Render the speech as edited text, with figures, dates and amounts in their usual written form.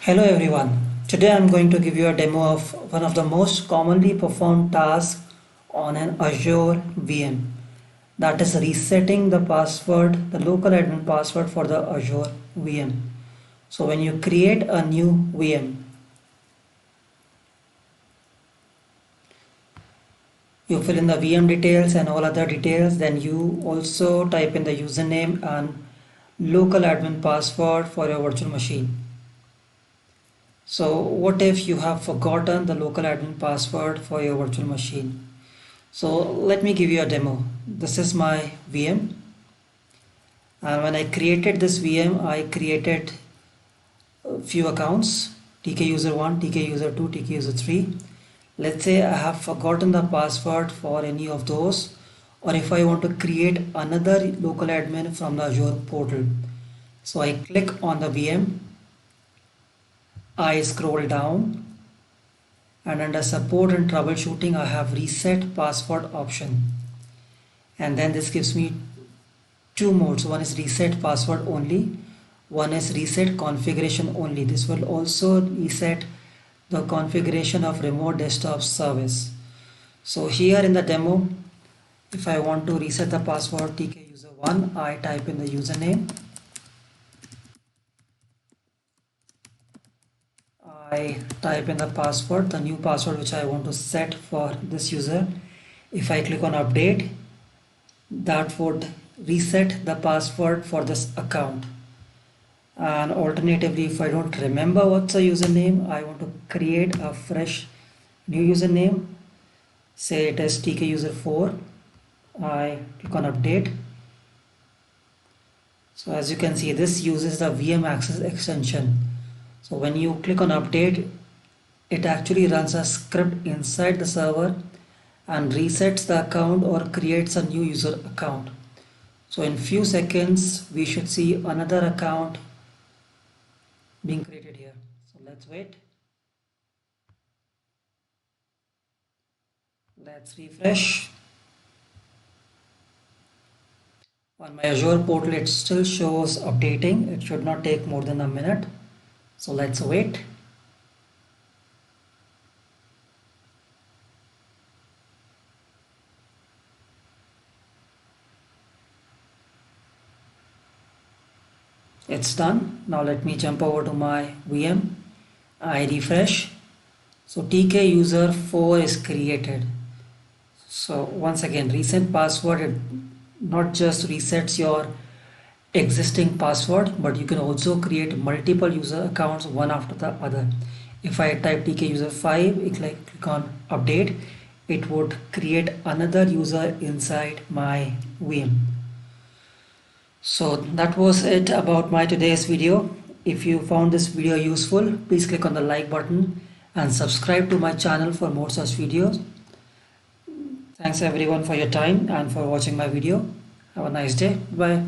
Hello everyone. Today I'm going to give you a demo of one of the most commonly performed tasks on an Azure VM. That is resetting the password, the local admin password for the Azure VM. So when you create a new VM, you fill in the VM details and all other details, then you also type in the username and local admin password for your virtual machine. So what if you have forgotten the local admin password for your virtual machine? So let me give you a demo. This is my VM, and when I created this VM, I created a few accounts: TK user 1, TK user 2, TK user 3. Let's say I have forgotten the password for any of those, or if I want to create another local admin from the Azure portal. So I click on the VM, I scroll down, and under support and troubleshooting I have reset password option, and then this gives me two modes. One is reset password only, one is reset configuration only. This will also reset the configuration of remote desktop service. So here in the demo, if I want to reset the password TK user 1, I type in the username, I type in the password, the new password which I want to set for this user. If I click on update, that would reset the password for this account. And alternatively, if I don't remember what's a username, I want to create a fresh new username. Say it is TK user 4. I click on update. So as you can see, this uses the VM access extension. So when you click on update, it actually runs a script inside the server and resets the account or creates a new user account. So in few seconds, we should see another account being created here. So let's wait. Let's refresh. On my Azure portal, it still shows updating. It should not take more than a minute. So let's wait. It's done. Now let me jump over to my VM. I refresh. So TK user 4 is created. So once again, reset password, it not just resets your existing password, but you can also create multiple user accounts one after the other. If I type TK user 5, click on update, it would create another user inside my VM. So that was it about my today's video. If you found this video useful, please click on the like button and subscribe to my channel for more such videos. Thanks everyone for your time and for watching my video. Have a nice day. Bye.